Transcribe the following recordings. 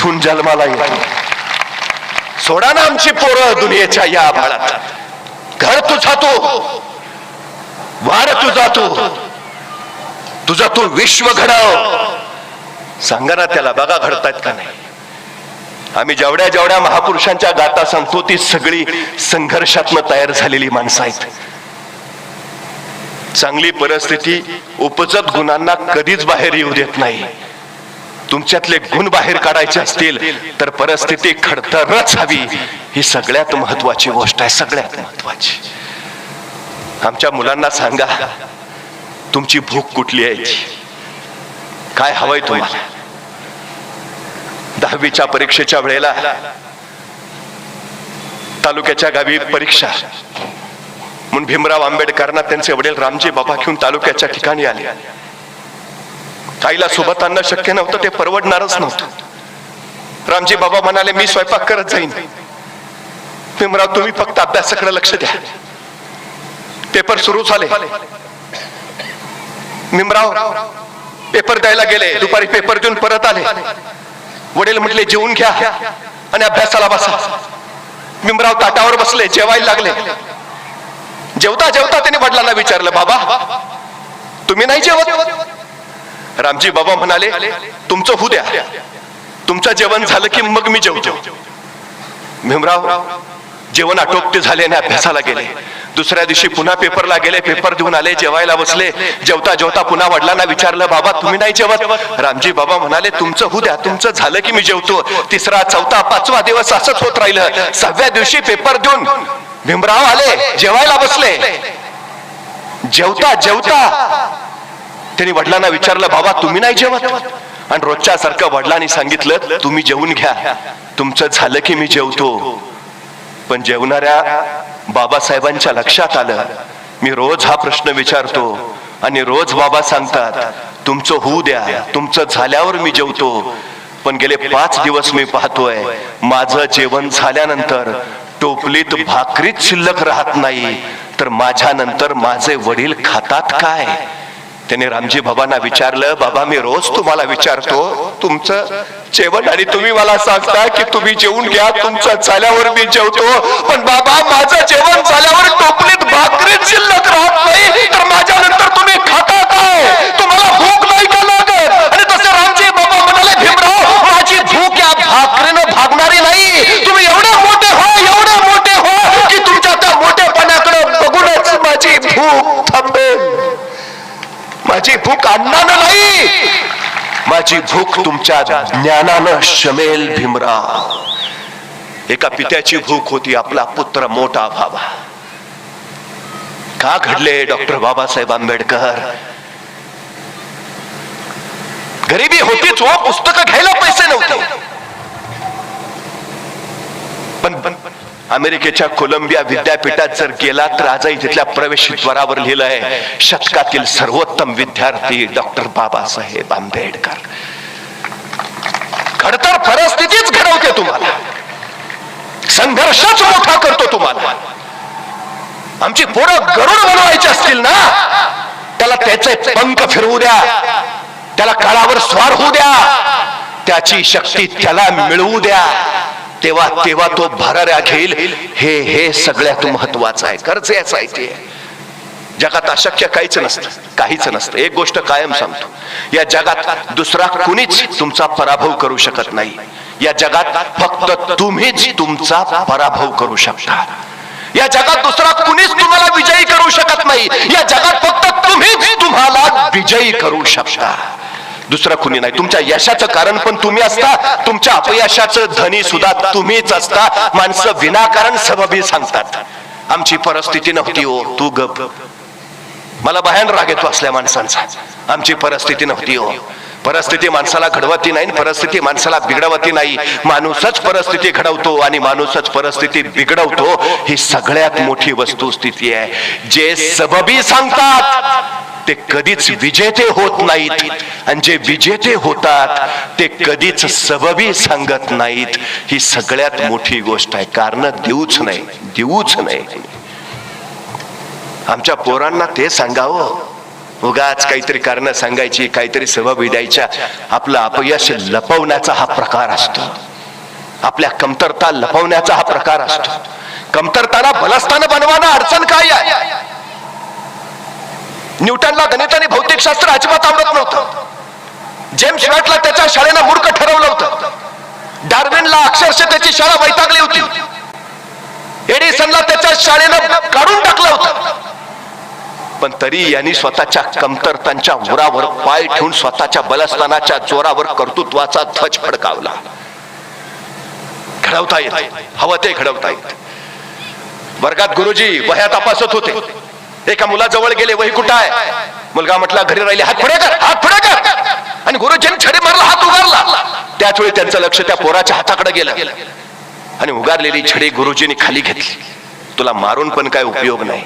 इथून जन्माला येतो. सोडा ना आमची पोरं दुनियेच्या या आभाळात. घर तुझा तो, वार तुझा तो, तुझा तो विश्व घडव. सांगा ना त्याला, बघा घडतायत का नाही. आम्ही जेवढ्या जेवढ्या महापुरुषांच्या गाथा सांगतो ती सगळी संघर्षातनं तयार झालेली माणसं आहेत. चांगली परिस्थिती उपजत गुणांना कधीच बाहेर येऊ देत नाही. तुमच्यातले गुण बाहेर काढायचे असतील तर परिस्थिती खडतरच हवी. ही सगळ्यात महत्वाची गोष्ट आहे, सगळ्यात महत्वाची. आमच्या मुलांना सांगा तुमची भूक कुठली आहे, काय हवंय तुम्हाला. 10वीच्या परीक्षेच्या वेळेला तालुक्याच्या गावी परीक्षा म्हणून भीमराव आंबेडकरांना त्यांचे वडील रामजी बाबा घेऊन तालुक्याच्या ठिकाणी आले. आईला सोबत आणणं शक्य नव्हतं, ते परवडणारच नव्हतं. रामजी बाबा म्हणाले मी स्वयंपाक करत जाईन, भीमराव तुम्ही फक्त अभ्यासाकडे लक्ष द्या. पेपर सुरू झाले. भीमराव पेपर द्यायला गेले, दुपारी पेपर देऊन परत आले. वडील म्हटले जेवून घ्या आणि अभ्यासाला बसा. भीमराव ताटावर बसले, जेवायला लागले. जेवता जेवता त्याने वडिलांना विचारलं बाबा तुम्ही नाही जेवत. रामजी बाबा म्हणाले तुमचं होऊ द्या, तुमचं जेवण झालं की मग मी जेवतो. भीमराव जेवण आटोपते झाले आणि अभ्यासाला गेले. दुसऱ्या दिवशी पुन्हा पेपरला गेले, पेपर देऊन आले, जेवायला बसले. जेवता जेवता पुन्हा वडिलांना विचारलं बाबा तुम्ही नाही जेवत. रामजी बाबा म्हणाले तुमचं होऊ द्या, तुमचं झालं की मी जेवतो. तिसरा चौथा 5वा दिवस असंच होत राहिलं. 6व्या दिवशी पेपर देऊन भीमराव आले, जेवायला बसले. जेवता जेवता त्यांनी वडिलांना विचारलं बाबा तुम्ही नाही जेवत. आणि रोजच्या सारखं वडिलांनी सांगितलं तुम्ही जेवून घ्या, तुमचं झालं की मी जेवतो. पण जेवणाऱ्या बाबासाहेबांच्या लक्षात आलं मी रोज हा प्रश्न विचारतो आणि रोज बाबा सांगतात तुमचं होऊ द्या, तुमचं झाल्यावर मी जेवतो. पण गेले 5 दिवस मी पाहतोय माझं जेवण झाल्यानंतर टोपलीत भाकरीच शिल्लक राहत नाही, तर माझ्या नंतर माझे वडील खातात काय. त्याने रामजी बाबांना विचारलं बाबा मी रोज तुम्हाला विचारतो तुमचं जेवण आणि तुम्ही मला सांगता की तुम्ही जेवून घ्या, तुमचं झाल्यावर मी जेवतो. पण बाबा माझं जेवण झाल्यावर टोपलीत भाकरीच शिल्लक राहत नाही, तर माझ्या नंतर तुम्ही खाता काय, तुम्हाला भूक नाही का लागत. आणि तसे रामजी बाबा म्हणाले भीमराव माझी भूक या भाकरीनं भागणारी नाही. तुम्ही एवढे मोठे हो, एवढे मोठे हो की तुमच्या त्या मोठेपणाकडे बघूनच माझी भूक थांबेल. माझी भूक अन्नानं नाही, माझी भूक तुमच्या ज्ञानानं शमेल. भीमराव एका पित्याची भूक होती आपला पुत्र मोठा व्हावा. का घडले डॉक्टर बाबासाहेब आंबेडकर. गरिबी होतीच हो, पुस्तकं घ्यायला पैसे नव्हते. पण अमेरिकेच्या कोलंबिया विद्यापीठात जर गेला तर आजही तिथल्या प्रवेशद्वारावर लिहिलं आहे शतकातील सर्वोत्तम विद्यार्थी डॉक्टर बाबासाहेब आंबेडकर. खडतर परिस्थितीच घडवते तुम्हाला, संघर्षच मोठा करतो तुम्हाला. आमची पोरं गरुड बनवायची असतील ना त्याला त्याचे पंख फिरवू द्या, त्याला काळावर स्वार होऊ द्या, त्याची शक्ती त्याला मिळवू द्या, तेव्हा तो भराऱ्या घेईल. हे सगळ्यात महत्वाचं आहे. कर्ज याच आहे ते. जगात अशक्य काहीच नसतं, काहीच नसतं. एक गोष्ट कायम सांगतो, या जगात दुसरा कुणीच तुमचा पराभव करू शकत नाही. या जगात फक्त तुम्हीच तुमचा पराभव करू शकता. या जगात दुसरा कुणीच तुम्हाला विजयी करू शकत नाही. या जगात फक्त तुम्हीच तुम्हाला विजयी करू शकता, दुसरं कुणी नाही. तुमच्या यशाचं कारण पण तुम्ही असता, तुमच्या अपयशाचं धनी सुद्धा तुम्हीच असता. माणसं विनाकारण सबबी सांगतात आमची परिस्थिती नव्हती हो, तू गप. मला भयान राग येतो असल्या माणसांचा. आमची परिस्थिती नव्हती हो. परिस्थिती माणसाला घडवती नाही, परिस्थिती माणसाला बिघडवती नाही. माणूसच परिस्थिती घडवतो आणि माणूसच परिस्थिती बिघडवतो. ही सगळ्यात मोठी वस्तुस्थिती आहे. जे सबबी सांगतात ते कधीच विजेते होत नाहीत, आणि जे विजेते होतात ते कधीच सबबी सांगत नाहीत. ही सगळ्यात मोठी गोष्ट आहे. कारण देऊच नाही. आमच्या पोरांना ते सांगावं उगाच काहीतरी कारण सांगायची, काहीतरी सबब द्यायच्या. आपलं अपयश लपवण्याचा हा प्रकार असतो, आपल्या कमतरता लपवण्याचा हा प्रकार असतो. कमतरताना बलस्थान बनवाना अडचण काय आहे? न्यूटनला गणित आणि भौतिकशास्त्र अजिबात आवडत नव्हतं. जेम्स वॅटला त्याच्या शाळेनं मूर्ख ठरवलं होतं. डार्विनला अक्षरशः त्याची शाळा वैतागली होती. एडिसनला त्याच्या शाळेनं काढून टाकलं होतं. पण तरी यांनी स्वतःच्या कमतरतांच्या उरावर पाय ठेवून स्वतःच्या बलस्थानाच्या जोरावर कर्तृत्वाचा ध्वज फडकावला. घडवता येत, हवं ते घडवता येत. वर्गात गुरुजी वह्या तपासत होते. एका मुलाजवळ गेले, वही कुठं आहे? मुलगा म्हटला घरी राहिले. हात पुढे कर, हात पुढे कर. आणि गुरुजींनी छडी मारला, हात उगारला. त्याच वेळी त्यांचं लक्ष त्या पोराच्या हाताकडे गेलं आणि उगारलेली छडी गुरुजींनी खाली घेतली. तुला मारून पण काय उपयोग नाही,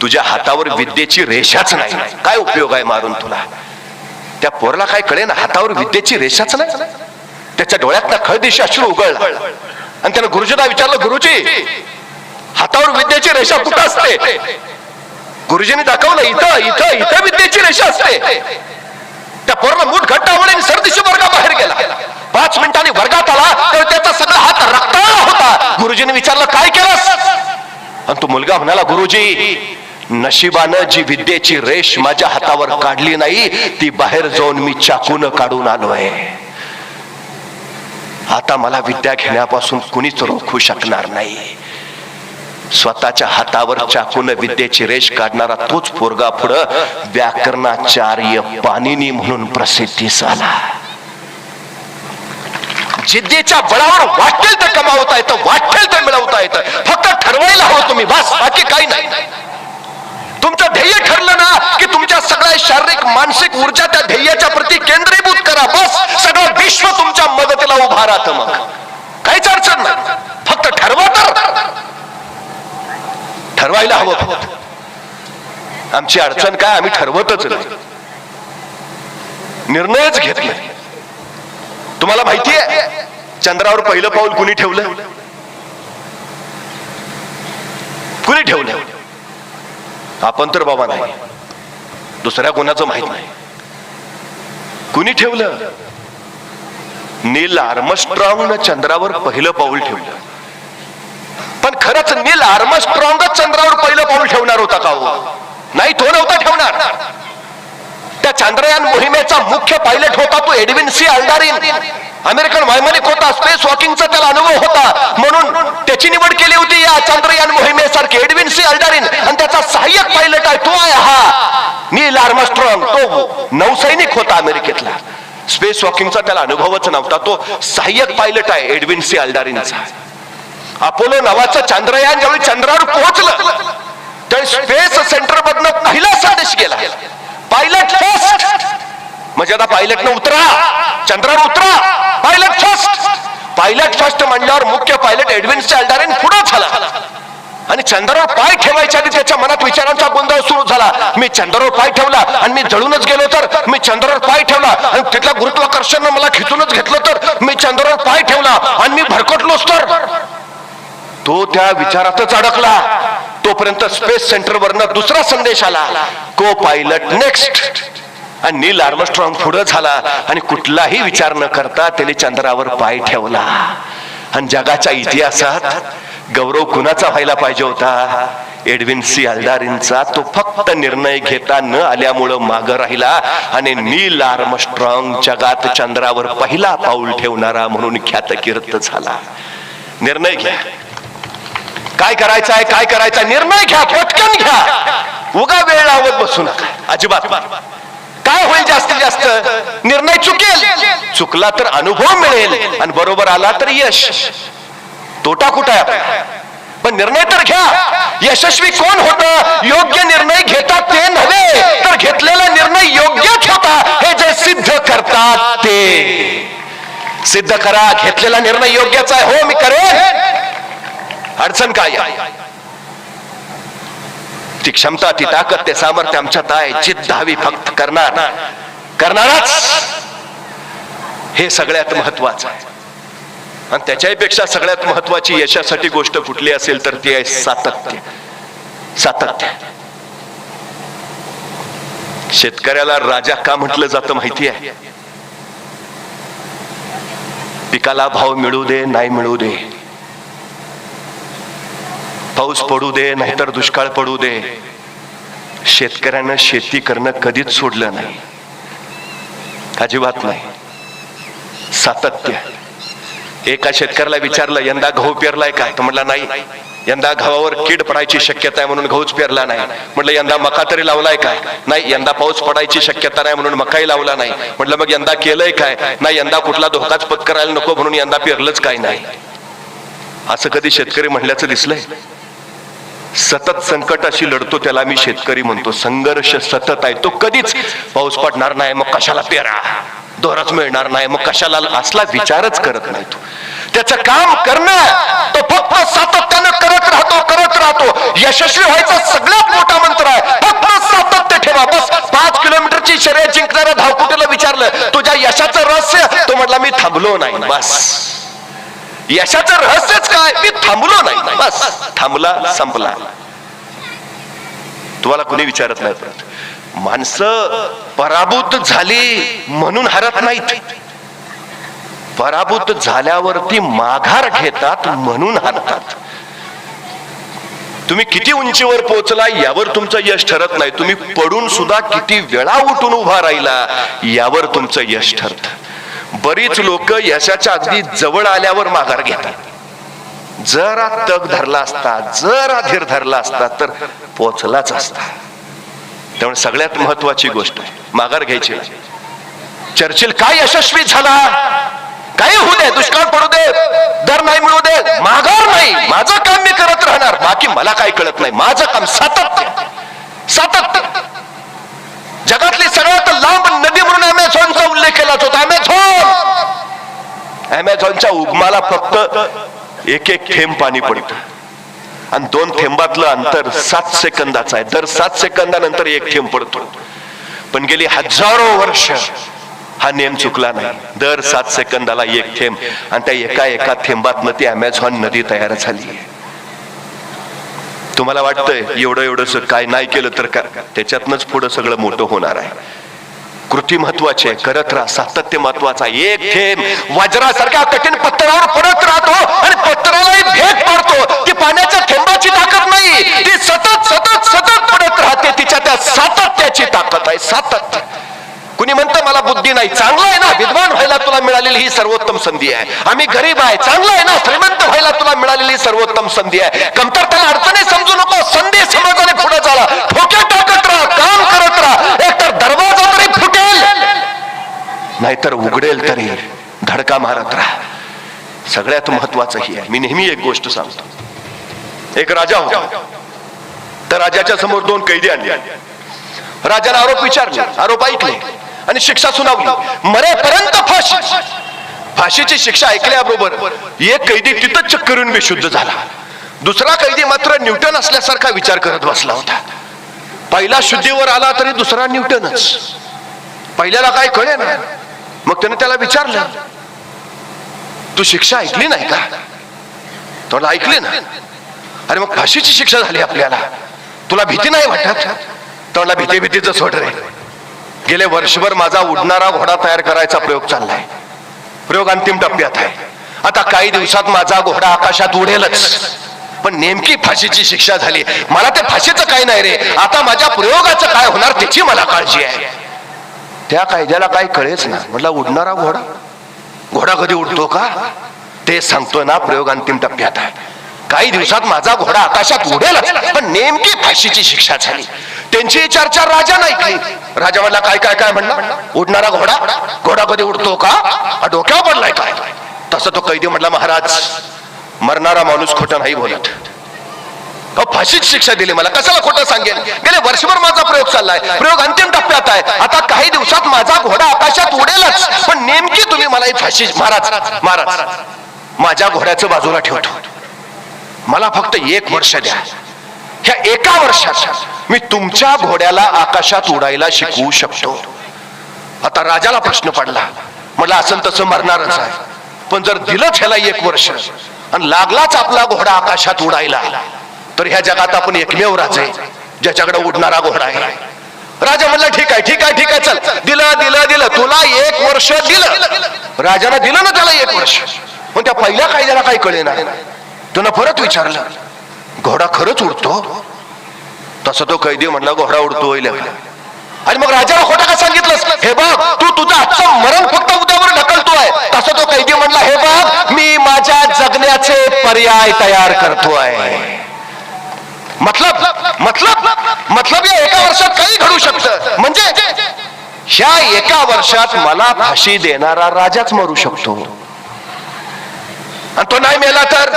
तुझ्या हातावर विद्येची रेषाच नाही, काय उपयोग आहे मारून तुला? त्या पोराला काय कळे ना, हातावर विद्येची रेषाच नाही. त्याच्या डोळ्यातला खळदिशी अश्रू उगळला आणि त्यानं गुरुजींना विचारलं, गुरुजी हातावर विद्येची रेषा कुठं असते? गुरुजींनी दाखवलं, इथं इथं इथं विद्येची रेषा असते. त्या पोराला मूठ घट्ट आवडून सरदिशी वर्गाबाहेर गेला. 5 मिनिटांनी वर्गात आला तर त्याचा सगळा हात रक्ताळला होता. गुरुजींनी विचारलं, काय केलंस? आणि तो मुलगा म्हणाला, गुरुजी नशिबानं जी विद्येची रेष माझ्या हातावर काढली नाही, ती बाहेर जाऊन मी चाकून काढून आलोय. आता मला विद्या घेण्यापासून कुणीच रोखू शकणार नाही. स्वतःच्या हातावर चाकून विद्येची रेष काढणारा तोच पोरगा पुढं व्याकरणाचार्य पाणिनी म्हणून प्रसिद्धीस आला. जिद्दीच्या बळावर वाटेल तर कमावता येतं, वाटेल तर मिळवता येतं. फक्त ठरवायला हवं तुम्ही, बस, बाकी काही नाही. तुमचं ध्येय ठरलं ना की तुमच्या सगळ्या शारीरिक मानसिक ऊर्जा त्या ध्येयाच्या प्रती केंद्रीभूत करा. बस, सगळं विश्व तुमच्या मदतीला उभा राहतं. मग काहीच अडचण नाही. फक्त ठरवा तर, ठरवायला हवं. आमची अडचण काय, आम्ही ठरवतच नाही, निर्णयच घेत नाही. तुम्हाला माहितीये चंद्रावर पहिलं पाऊल कुणी ठेवलं? कुणी ठेवलं? आपण तर बाबा नाही, दुसऱ्या कोणाचं माहित नाही. कुणी ठेवलं? नील आर्मस्ट्रॉंगनं चंद्रावर पहिलं पाऊल ठेवलं. पण खरंच नील आर्मस्ट्रॉंगच चंद्रावर पहिलं पाऊल ठेवणार होता का? नाही, तो नव्हता ठेवणार. त्या चांद्रयान मोहिमेचा मुख्य पायलट होता तो एडविन सी अल्डारिन. अमेरिकन वैमानिक होता, स्पेस वॉकिंगचा त्याला अनुभव होता, म्हणून त्याची निवड केली होती या चांद्रयान मोहिमेसारखी एडविन सी अल्डारिन. आणि त्याचा सहाय्यक पायलट आहे तो आहे हा नील आर्मस्ट्रॉंग. तो नौसैनिक होता अमेरिकेतला, स्पेस वॉकिंगचा त्याला अनुभवच नव्हता. तो सहाय्यक पायलट आहे एडविन सी अल्डारिनचा. अपोलो नावाचं चांद्रयान ज्यावेळी चंद्रावर पोहोचलं त्यावेळी स्पेस सेंटर मधनं पहिला संदेश गेला, पायलट फर्स्ट. म्हणजे आता पायलटनं उतरा, चंद्रावर उतरा, पायलट फर्स्ट. पायलट फर्स्ट म्हणल्यावर मुख्य पायलट एडविन सी अल्डारिन पुढे झाला आणि चंद्रावर पाय ठेवायच्या आधी त्याच्या मनात विचारांचा गोंधळ सुरू झाला. मी चंद्रावर पाय ठेवला आणि मी जळूनच गेलो तर? मी चंद्रावर पाय ठेवला आणि तिथल्या गुरुत्वाकर्षणानं मला खिचूनच घेतलं तर? मी चंद्रावर पाय ठेवला आणि मी भरकटलोच तर? तो त्या विचारातच अडकला. तोपर्यंत स्पेस सेंटर वरनं दुसरा संदेश आला, को पायलट नेक्स्ट. आणि नील आर्मस्ट्रॉंग पुढे झाला आणि कुठलाही विचार न करता त्याने चंद्रावर पाय ठेवला. आणि जगाच्या इतिहासात गौरव कुणाचा व्हायला पाहिजे होता? एडविन सी अल्डारिनचा. तो फक्त निर्णय घेता न आल्यामुळं मागं राहिला आणि नील आर्मस्ट्रॉंग जगात चंद्रावर पहिला पाऊल ठेवणारा म्हणून ख्यातकीर्त झाला. निर्णय घ्या, काय करायचं आहे, काय करायचं आहे, निर्णय घ्या, पटकन घ्या. उगा वेळ लावत बसू नका अजिबात. काय होईल जास्तीत जास्त? निर्णय चुकेल, चुकला तर अनुभव मिळेल आणि बरोबर आला तर यश. तोटा कुठं आहे आपला? पण निर्णय तर घ्या. यशस्वी कोण होतं? योग्य निर्णय घेतात ते नव्हे, तर घेतलेला निर्णय योग्यच होता हे जे सिद्ध करतात ते. सिद्ध करा, घेतलेला निर्णय योग्यच आहे. हो, मी करेन. अडचण काय आहे? ती क्षमता, ती ताकद, ते सामर्थ्य आमच्यात आहे. जिद्द हवी, फक्त करणारच हे सगळ्यात महत्वाचं आहे. आणि त्याच्यापेक्षा सगळ्यात महत्वाची यशासाठी गोष्ट कुठली असेल तर ती आहे सातत्य. सातत्य. शेतकऱ्याला राजा का म्हटलं जातं माहिती आहे? पिकाला भाव मिळू दे नाही मिळू दे, पाऊस पडू दे नाहीतर दुष्काळ पडू दे, शेतकऱ्यानं शेती करणं कधीच सोडलं नाही, अजिबात नाही. सातत्य. एका शेतकऱ्याला विचारलं यंदा गहू पेरलाय का? तो म्हटला नाही, यंदा गव्हावर कीड पडायची शक्यता आहे म्हणून गहूच पेरला नाही. म्हटलं यंदा मका तरी लावलाय काय? नाही, यंदा पाऊस पडायची शक्यता नाही म्हणून मकाही लावला नाही. म्हटलं मग यंदा केलंय काय? नाही, यंदा कुठला धोकाच पत्करायला नको म्हणून यंदा पेरलंच काय नाही. असं कधी शेतकरी म्हणल्याचं दिसलंय? सतत संकटाशी लढतो त्याला मी शेतकरी म्हणतो. संघर्ष सतत आहे तो. कधीच पाऊस पडणार नाही मग कशाला पेरा, दोरच मिळणार नाही मग कशाला, असला विचारच करत नाही तो. त्याचं काम करणं, तो फक्त सातत्यानं करत राहतो. यशस्वी व्हायचा सगळ्यात मोठा मंत्र आहे फक्त सातत्य ठेवा. बस 5 किलोमीटरची शर्यत जिंकणाऱ्या धावपटूला विचारलं तुझ्या यशाचं रहस्य? तो म्हटला मी थांबलो नाही. बस यशाचं रहस्यच काय? मी थांबलो नाही. बस थांबला, संपला. तुम्हाला कुणी विचारत नाही. माणसं पराभूत झाली म्हणून हरत नाहीत, पराभूत झाल्यावरती माघार घेतात म्हणून हरतात. तुम्ही किती उंचीवर पोहोचला यावर तुमचं यश ठरत नाही, तुम्ही पडून सुद्धा किती वेळा उठून उभा राहिला यावर तुमचं यश ठरतं. बरीच लोक यशाच्या अगदी जवळ आल्यावर माघार घेतात. जरा तग धरला असता, जरा धीर धरला असता तर पोचलाच असता. त्यामुळे सगळ्यात महत्वाची गोष्ट माघार घ्यायची. चर्चिल काय यशस्वी झाला, काही होऊ दे, दुष्काळ पडू दे, दर नाही मिळू दे, माघार नाही, माझं काम मी करत राहणार, बाकी मला काय कळत नाही. माझं काम सातत्य. सातत्य. जगातली सगळ्यात लांब नदी म्हणून अमेझॉनचा उल्लेख केला होता. अमेझॉनच्या उगमाला फक्त एक थेंब पाणी पडतं आणि 2 थेंबातलं अंतर 7 सेकंदाचं आहे. दर 7 सेकंदानंतर एक थेंब पडतो. पण गेली हजारो वर्ष हा नेम चुकला नाही. दर 7 सेकंदाला एक थेंब आणि त्या एका थेंबातनं ती अमेझॉन नदी तयार झाली. तुम्हाला वाटतंय एवढंस काय नाही केलं तर का? त्याच्यातनंच पुढं सगळं मोठं होणार आहे. कृती महत्वाची आहे, करत राहा. सातत्य महत्वाचा. एक थेंब वज्रासारख्या कठीण पत्थरावर पडत राहतो आणि पत्थरालाही भेट पाडतो. ती पाण्याच्या थेंबाची ताकद नाही, ती सतत सतत सतत पडत राहते. तिच्या त्या सातत्याची ताकद आहे. सातत्य. कुणी म्हणतं मला बुद्धी नाही. चांगलं आहे ना, विद्वान व्हायला तुला मिळालेली ही सर्वोत्तम संधी आहे. आम्ही गरीब आहे. चांगलं आहे ना, श्रीमंत व्हायला तुला मिळालेली सर्वोत्तम संधी आहे. कमतरतेला अडचणी समजू नको, संधी समजाने पुढे चाला. ठोक्या टाकत राहा, काम करत राहा. एकतर दरवाजा तरी फुटेल नाहीतर उघडेल तरी धडका मारत राहा. सगळ्यात महत्वाचं ही आहे. मी नेहमी एक गोष्ट सांगतो. एक राजा होता. तर राजाच्या समोर 2 कैदी आणले. राजाला आरोप विचारले, आरोप ऐकले आणि शिक्षा सुनावली. मरेपर्यंत फाशी. फाशीची शिक्षा ऐकल्याबरोबर एक कैदी तिथंच चक्करून बेशुद्ध झाला. दुसरा कैदी मात्र न्यूटन असल्यासारखा विचार करत बसला होता. पहिला शुद्धीवर आला तरी दुसरा न्यूटनच. पहिल्याला काय कळे ना. मग त्याने त्याला विचारलं, तू शिक्षा ऐकली नाही का? तो ऐकली ना. अरे मग फाशीची शिक्षा झाली आपल्याला, तुला भीती नाही वाटत? तो भीतीचं सोड रे. गेले वर्षभर माझा उडणारा घोडा तयार करायचा प्रयोग चाललाय. प्रयोग अंतिम टप्प्यात आहे. आता काही दिवसात माझा घोडा आकाशात उडेलच. पण नेमकी फाशीची शिक्षा झाली. मला ते फाशीचं काय नाही रे, आता माझ्या प्रयोगाचं काय होणार त्याची मला काळजी आहे. त्या कायद्याला काय कळेच ना. म्हटलं उडणारा घोडा, घोडा कधी उडतो का? ते सांगतोय ना, प्रयोग अंतिम टप्प्यात आहे. काही दिवसात माझा घोडा आकाशात उडेल, पण नेमकी फाशीची शिक्षा झाली. त्यांची चर्चा राजाने ऐकली. राजा म्हणला काय काय काय म्हणला? उडणारा घोडा, घोडा कधी उडतो का? डोक्यावर पडलाय काय? तसं तो कैदी म्हटला, महाराज मरणारा माणूस खोटं नाही बोलत. फाशीची शिक्षा दिली मला, कशाला खोटं सांगेल? गेले वर्षभर माझा प्रयोग चाललाय, प्रयोग अंतिम टप्प्यात आहे. आता काही दिवसात माझा घोडा आकाशात उडेलच, पण नेमकी तुम्ही मला ही फाशी. महाराज महाराज माझ्या घोड्याचं बाजूला ठेवतो, मला फक्त 1 वर्ष द्या. ह्या 1 वर्षात मी तुमच्या घोड्याला आकाशात उडायला शिकवू शकतो. आता राजाला प्रश्न पडला. म्हटलं असं तसं मरणारच आहे, पण जर दिलंच ह्याला 1 वर्ष आणि लागलाच आपला घोडा आकाशात उडायला, तर ह्या जगात आपण एकमेव राजे ज्याच्याकडे उडणारा घोडा आहे. राजा म्हणला ठीक आहे ठीक आहे ठीक आहे, चल. दिलं दिलं दिलं, तुला 1 वर्ष दिलं. राजाने दिलं ना त्याला 1 वर्ष. पण त्या पहिल्या कायद्याला काही कळेना. तुला परत विचारलं, घोडा खरंच उडतो? तसं तो कैदी म्हणला, घोडा उडतोय. आणि मग राजाला खोटा का सांगितलंस? हे बघ, तू तुझं आजचं मरण फक्त उद्यावर ढकलतोय. तसं तो कैदी म्हणला, हे बघ, मी माझ्या जगण्याचे पर्याय तयार करतोय. मतलब मतलब मतलब या 1 वर्षात काही घडू शकतं. म्हणजे ह्या 1 वर्षात मला फाशी देणारा राजाच मरू शकतो. आणि तो नाही मेला तर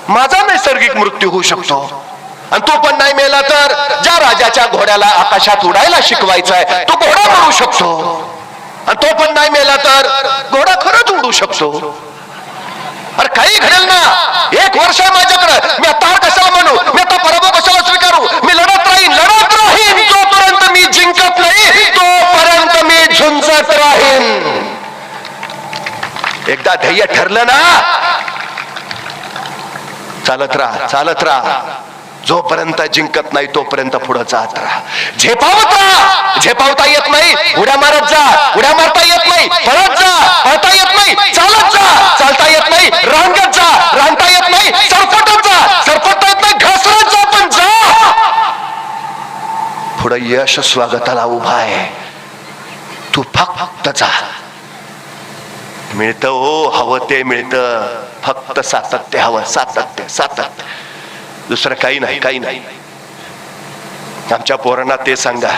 माझा नैसर्गिक मृत्यू होऊ शकतो. आणि तो पण नाही मेला तर ज्या राजाच्या घोड्याला आकाशात उडायला शिकवायचा आहे तो घोडा मरू शकतो. आणि तो पण नाही मेला तर घोडा खरंच उडू शकतो. अरे काही घडेल ना. 1 वर्ष आहे माझ्याकडे. मी आता कशाला म्हणू, मी आता पराभव कशाला स्वीकारू. मी लढत राहीन जोपर्यंत मी जिंकत नाही तोपर्यंत मी झुंजत राहीन. एकदा ध्येय ठरलं ना, चालत राहा. जोपर्यंत जिंकत नाही तोपर्यंत पुढे जात राहा. झेपावता येत नाही, उड्या मारत जा. उड्या मारता येत नाही, पळता येत नाही, चालत जा. चालता येत नाही, रांगत जा. रांगता येत नाही, सरपटत जा. सरपटता येत नाही, घसरत जा. पण जा. पुढे यश स्वागताला उभा आहे. तू फक्त जा. मिळतं हो, हवं ते मिळतं. फक्त सातत्य हवं. सातत्य. दुसरं काही नाही. आमच्या पोरांना ते सांगा,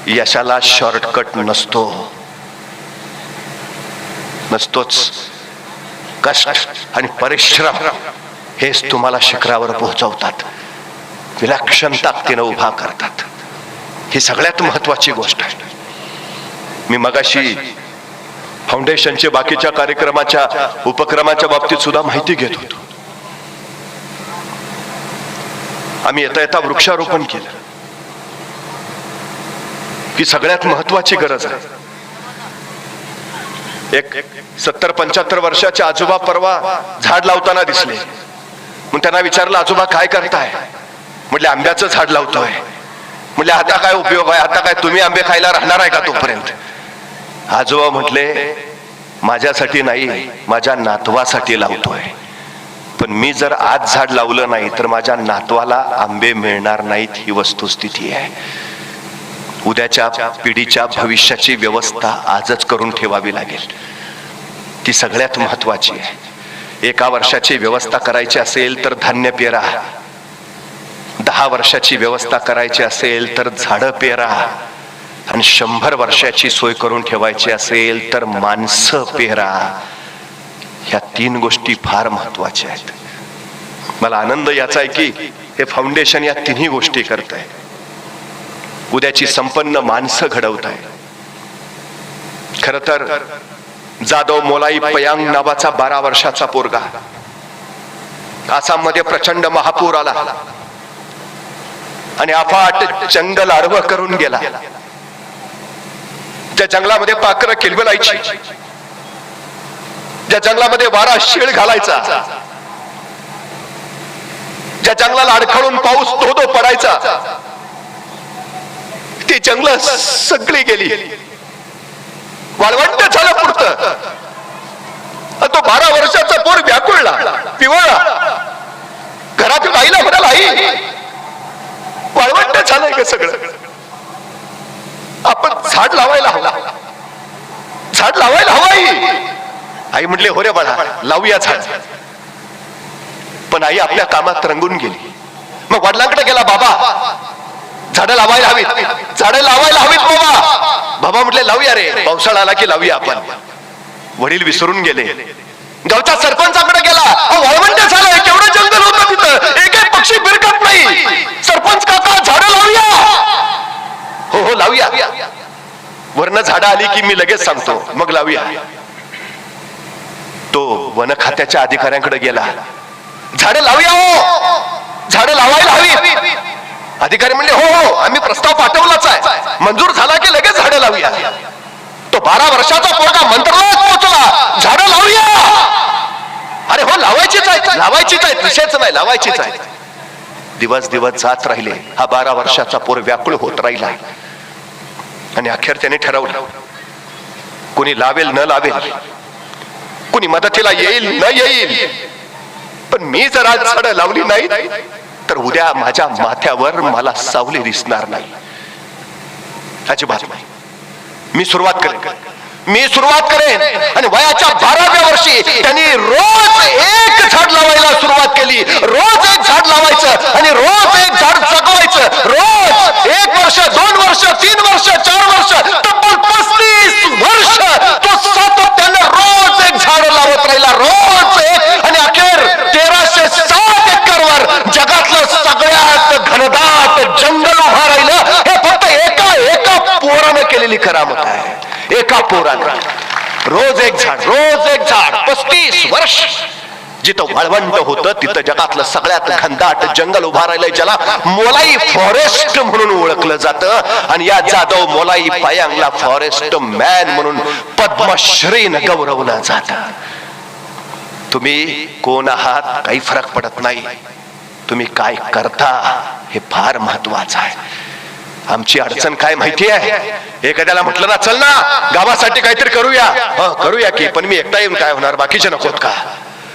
यशाला शॉर्टकट नसतोच. कष्ट आणि परिश्रम हेच तुम्हाला शिखरावर पोहोचवतात, विलक्षण ताकदीनं उभा करतात. ही सगळ्यात महत्वाची गोष्ट आहे. मी मगाशी फाउंडेशनचे बाकीच्या कार्यक्रमाच्या उपक्रमाच्या बाबतीत सुद्धा माहिती घेत होतो. आम्ही येता वृक्षारोपण केलं. ही सगळ्यात महत्वाची गरज आहे. एक 70-75 वर्षाचे आजोबा परवा झाड लावताना दिसले. मग त्यांना विचारलं, आजोबा काय करताय? म्हटले आंब्याचं झाड लावतोय. म्हटले आता काय उपयोग आहे? आता काय तुम्ही आंबे खायला राहणार आहे का तोपर्यंत? आजोबा म्हटले, माझ्यासाठी नाही, माझ्या नातवासाठी लावतोय. पण मी जर आज झाड लावलं नाही तर माझ्या नातवाला आंबे मिळणार नाहीत. ही वस्तुस्थिती आहे. उद्याच्या पिढीच्या भविष्याची व्यवस्था आजच करून ठेवावी लागेल. ती सगळ्यात महत्वाची आहे. 1 वर्षाची व्यवस्था करायची असेल तर धान्य पेरा. 10 वर्षाची व्यवस्था करायची असेल तर झाडं पेरा. आणि 100 वर्षाची सोय करून ठेवायची असेल तर माणसं पेरा. ह्या 3 गोष्टी फार महत्वाच्या आहेत. मला आनंद याचा आहे की हे फाउंडेशन या 3ही गोष्टी करत आहे. उद्याची संपन्न माणसं घडवत आहे. खर तर जाधव मोलाई पयांग नावाचा 12 वर्षाचा पोरगा आसाममध्ये प्रचंड महापूर आला आणि अफाट जंगल आडवं करून गेला. त्या जंगलामध्ये पाखरं किलबिलायची, ज्या जंगलामध्ये वारा शिळ घालायचा, ज्या जंगलाला अडखळून पाऊस धो पडायचा, ती जंगल सगळी गेली. वाळवंट झालं पुरतं. तो 12 वर्षाचा पोर व्याकुळला, पिवळला. घरात आईला म्हणाला, आई वाळवंट झालंय का सगळं? आपण झाड लावायला हवं. आई म्हटले, हो रे बाळा, लावूया झाड. पण आई आपल्या कामात रंगून गेली. मग वडिलांकडे गेला, बाबा झाडं लावायला हवीत बाबा. बाबा म्हटले, लावूया रे, पावसाळा आला की लावूया आपण. वडील विसरून गेले. गावच्या सरपंचाकडे गेला, वाळवंट झालंय, केवढं जंगल होतं तिथं, एकही पक्षी बिरकत नाही. सरपंच काका, झाडं लावूया. हो लावूया. वरनं झाडं आली की मी लगेच सांगतो, मग लावूया. तो वन खात्याच्या अधिकाऱ्यांकडे गेला, झाडं लावूया हो, झाडं लावायला हवी. अधिकारी म्हणले, हो आम्ही प्रस्ताव पाठवलाच आहे, मंजूर झाला की लगेच झाडं लावूया. तो 12 वर्षाचा पोरगा मंत्रालयात पोहोचला, झाडं लावूया. अरे हो, लावायचीच आहे, विषयच नाही, लावायचीच आहे. दिवस जात राहिले. हा 12 वर्षाचा पोर व्याकुळ होत राहिला. आणि अखेर त्याने ठरवलं, कोणी लावेल न लावेल, कोणी मदतीला येईल न येईल, पण मी जर आज झाडं लावली नाही तर उद्या माझ्या माथ्यावर मला सावली दिसणार नाही. अजिबात नाही. मी सुरुवात करेन आणि वयाच्या 12व्या वर्षी त्यांनी रोज एक झाड लावायला सुरुवात केली. रोज एक झाड लावायचं आणि रोज एक झाड जगवायचं. रोज 1 वर्ष, 2 वर्ष, 3 वर्ष, 4 वर्ष, तब्बल 35 वर्ष तो सातत्याने रोज एक झाड लावत राहिला. रोज एक. आणि अखेर 1307 एकरवर जगातलं सगळ्यात घनदाट जंगल उभा राहिलं. हे फक्त एका पोरानं केलेली करामत आहे. एका पोरानं रोज एक झाड, रोज एक झाड. 35 वर्ष जिथं वाळवंट होतं तिथं जगातलं सगळ्यात घनदाट जंगल उभा राहिलंय, ज्याला मोलाई फॉरेस्ट म्हणून ओळखलं जातं. आणि या जाधव मोलाई पायांगला फॉरेस्ट मॅन म्हणून पद्मश्रीनं गौरवलं जातं. तुम्ही कोण आहात काही फरक पडत नाही, तुम्ही काय करता हे फार महत्वाचं आहे. आमची अडचण काय माहिती आहे? एखाद्याला म्हटलं ना, चल ना गावासाठी काहीतरी करूया, करूया की, पण मी एकटा येऊन काय होणार, बाकीचे नकोत का?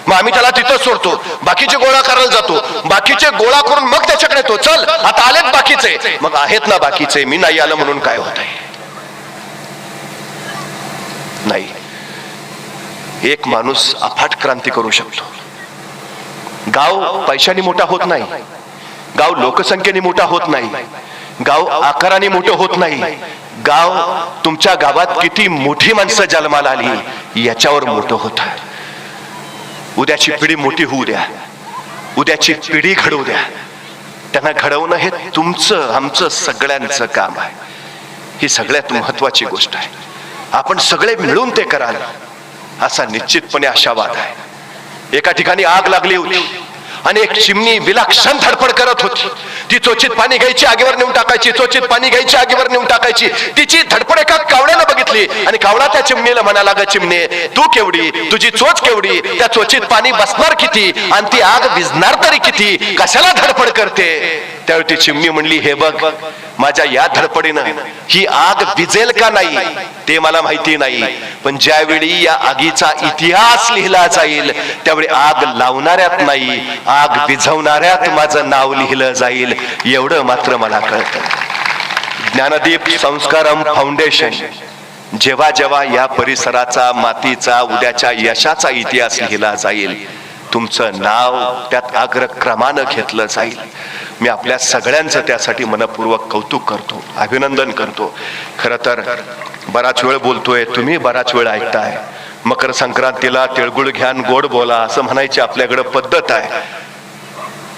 मग आम्ही त्याला तिथंच सोडतो, बाकीचे गोळा करायला जातो, बाकीचे गोळा करून मग त्याच्याकडे येतो. चल आता आलेत बाकीचे, मग आहेत ना बाकीचे, मी नाही आलं म्हणून काय होत आहे? नाही. एक माणूस अफाट क्रांती करू शकतो. गाव पैशाने मोठा होत नाही, गाव लोकसंख्येने मोठा होत नाही, गाव आकाराने मोठं होत नाही, गाव तुमच्या गावात किती मोठी माणसं जन्माला आली याच्यावर मोठं होत. उद्याची पिढी मोठी होऊ द्या, उद्याची पिढी घडवू द्या. त्यांना घडवणं हे तुमचं आमचं सगळ्यांचं काम आहे. ही सगळ्यात महत्वाची गोष्ट आहे. आपण सगळे मिळून ते कराल असा निश्चितपणे आशावाद आहे. एका ठिकाणी आग लागली होती आणि एक चिमणी विलक्षण धडपड करत होती. ती चोचीत पाणी घ्यायची, आगीवर नेऊन टाकायची, चोचीत पाणी घ्यायची, आगीवर नेऊन टाकायची. तिची धडपड एका कावळ्यानं बघितली आणि कावळा त्या चिमणीला म्हणाला, ग चिमणे, तू केवढी, तुझी चोच केवढी, त्या चोचीत पाणी बसणार किती आणि ती आग विझणार तरी किती, कशाला धडपड करते? त्यावेळी ती चिमणी म्हणली, हे बघ, माझ्या या धडपडीनं ही आग विझेल का नाही ते मला माहिती नाही, पण ज्यावेळी या आगीचा इतिहास लिहिला जाईल त्यावेळी आग लावणाऱ्यात नाही, आग विझवणाऱ्यात माझं नाव लिहिलं जाईल, एवढं मात्र मला कळतं. ज्ञानदीप संस्कारम फाउंडेशन जेव्हा जेव्हा या परिसराचा, मातीचा, उद्याच्या यशाचा इतिहास लिहिला जाईल, तुमचं नाव त्यात अग्रक्रमानं घेतलं जाईल. मी आपल्या सगळ्यांचं त्यासाठी मनपूर्वक कौतुक करतो, अभिनंदन करतो. खरं तर बराच वेळ बोलतोय, तुम्ही बराच वेळ ऐकताय. मकर संक्रांतीला तिळगुळ घ्यान गोड बोला असं म्हणायची आपल्याकडे पद्धत आहे.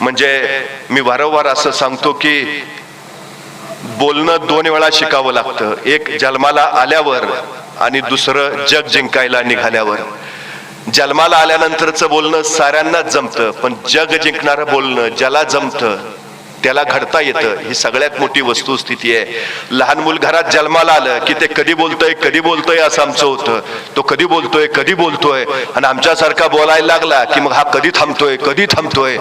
म्हणजे मी वारंवार असं सांगतो की बोलणं 2 वेळा शिकावं लागतं. एक जन्माला आल्यावर आणि दुसरं जग जिंकायला निघाल्यावर. जन्माला आल्यानंतरचं बोलणं साऱ्यांनाच जमतं, पण जग जिंकणारं बोलणं ज्याला जमतं त्याला घडता येतं. ही सगळ्यात मोठी वस्तुस्थिती आहे. लहान मूल घरात जन्माला आलं की ते कधी बोलतोय असं आमचं होतं. तो कधी बोलतोय आणि आमच्यासारखा बोलायला लागला की मग हा कधी थांबतोय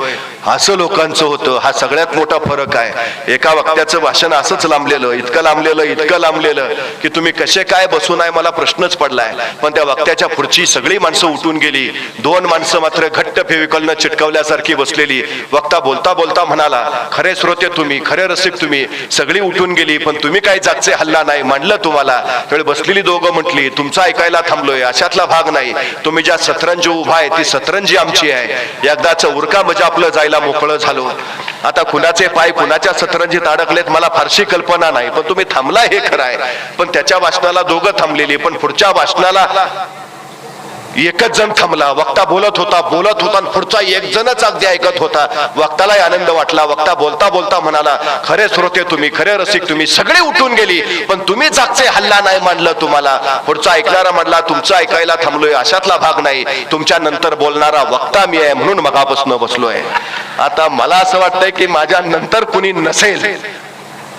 असं लोकांचं होतं. हा सगळ्यात मोठा फरक आहे. एका वक्त्याचं भाषण असंच लांबलेलं, इतकं लांबलेलं की तुम्ही कसे काय बसून आहे मला प्रश्नच पडलाय. पण त्या वक्त्याच्या पुढची सगळी माणसं उठून गेली. 2 माणसं मात्र घट्ट फेविकॉलनं चिटकवल्यासारखी बसलेली. वक्ता बोलता म्हणाला, खरे श्रोते तुम्ही, खरे रसिक तुम्ही, सगळी उठून गेली पण तुम्ही काय जागचे हल्ला नाही मांडलं तुम्हाला. त्यावेळी बसलेली दोघं म्हटली, तुमचं ऐकायला थांबलोय, अशातला भाग नाही. तुम्ही ज्या सतरंजी उभा आहे ती सतरंजी आमची आहे. एकदाच उरका म्हणजे आपलं जायला मोकळं झालो. आता कुणाचे पाय कुणाच्या सतरंजीत अडकलेत मला फारशी कल्पना नाही, पण तुम्ही थांबला हे खरं आहे. पण त्याच्या भाषणाला दोघं थांबलेली, पण पुढच्या भाषणाला एकच जण थांबला. वक्ता बोलत होता आणि पुढचा एक जणच अगदी ऐकत होता. वक्तालाही आनंद वाटला. वक्ता बोलता म्हणाला, खरे श्रोते तुम्ही, खरे रसिक तुम्ही, सगळे उठून गेली पण तुम्ही जागचे हल्ला नाही मांडलं तुम्हाला. पुढचा ऐकणारा म्हणला, तुमचं ऐकायला थांबलोय, अशातला भाग नाही. तुमच्या नंतर बोलणारा वक्ता मी आहे म्हणून मगापासून बसलोय. आता मला असं वाटतंय की माझ्या नंतर कुणी नसेल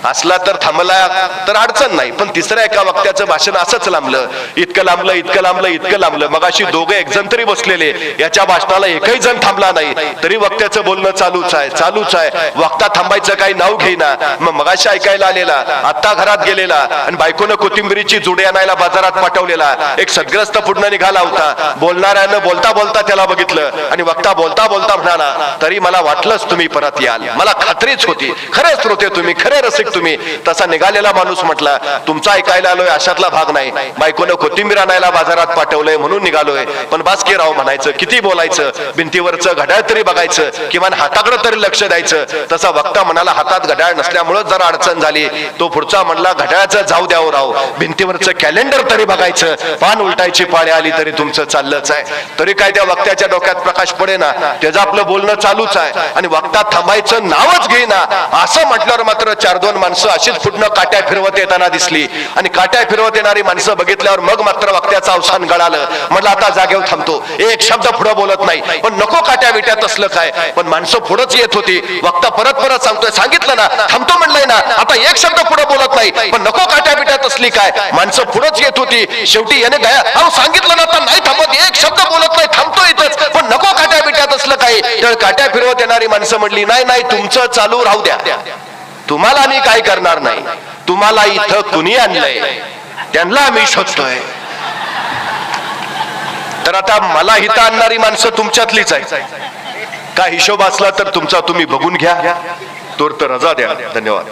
असला तर थांबला तर अडचण नाही, पण तिसऱ्या एका वक्त्याचं भाषण असंच लांबलं, इतकं लांबलं, इतकं लांबलं, इतकं लांबलं. मगाशी दोघं एक जण तरी बसलेले, याच्या भाषणाला एकही जण थांबला नाही, तरी वक्त्याचं बोलणं चालूच आहे, चालूच आहे. वक्ता थांबायचं काही नाव घेईना. मग मगाशी ऐकायला आलेला, आता घरात गेलेला आणि बायकोनं कोथिंबिरीची जुडे आणायला बाजारात पाठवलेला एक सद्ग्रस्त पुढनं निघाला होता. बोलणाऱ्यानं बोलता बोलता त्याला बघितलं आणि वक्ता बोलता बोलता म्हणाला, तरी मला वाटलंच तुम्ही परत याल, मला खात्रीच होती, खरे श्रोते तुम्ही, खरे रसिक तुम्ही. तसा निघालेला माणूस म्हटला, तुमचा ऐकायला आलोय अशातला भाग नाही, बायकोनं कोथिंबीर आणायला बाजारात पाठवलंय म्हणून निघालोय. पण बास की राव म्हणायचं, किती बोलायचं, भिंतीवरचं घड्याळ तरी बघायचं, किमान हाताकडे तरी लक्ष द्यायचं. तसा वक्ता म्हणाला, हातात घड्याळ नसल्यामुळे जरा अडचण झाली. तो पुढचा म्हणला, घड्याळाचं जाऊ द्यावं राव, भिंतीवरचं कॅलेंडर तरी बघायचं, पान उलटायची पाळी आली तरी तुमचं चाललंच आहे. तरी काय त्या वक्त्याच्या डोक्यात प्रकाश पडेना, त्याचं आपलं बोलणं चालूच आहे आणि वक्ता थांबायचं नावच घेईना. असं म्हटल्यावर मात्र 4-2 माणसं अशीच पुढनं काट्या फिरवत येताना दिसली आणि काट्या फिरवत येणारी माणसं बघितल्यावर मग मात्र वक्त्याचं अवसान गळालं. म्हटलं आता जागेवर थांबतो, एक शब्द पुढे बोलत नाही, पण नको काट्या विट्यात असलं काय. पण माणसं पुढंच येत होती. वक्ता परत परत सांगतोय, सांगितलं ना थांबतो म्हणलंय ना, आता एक शब्द पुढे बोलत नाही, पण नको काट्या विट्यात असली काय. माणसं पुढंच येत होती. शेवटी याने गया, अहो सांगितलं ना, आता नाही थांबत, एक शब्द बोलत नाही, थांबतो इथंच, पण नको काट्या विट्यात असलं काय. तर काट्या फिरवत येणारी माणसं म्हणली, नाही नाही तुमचं चालू राहू द्या, तुम्हाला मी काय करणार नाही, तुम्हाला इथं कुणी आणलंय त्यांना आम्ही शोधतोय. तर आता मला इथं आणणारी माणसं तुमच्यातलीच आहे, काय हिशोब असला तर तुमचा तुम्ही बघून घ्या, तोर तर रजा द्या. धन्यवाद.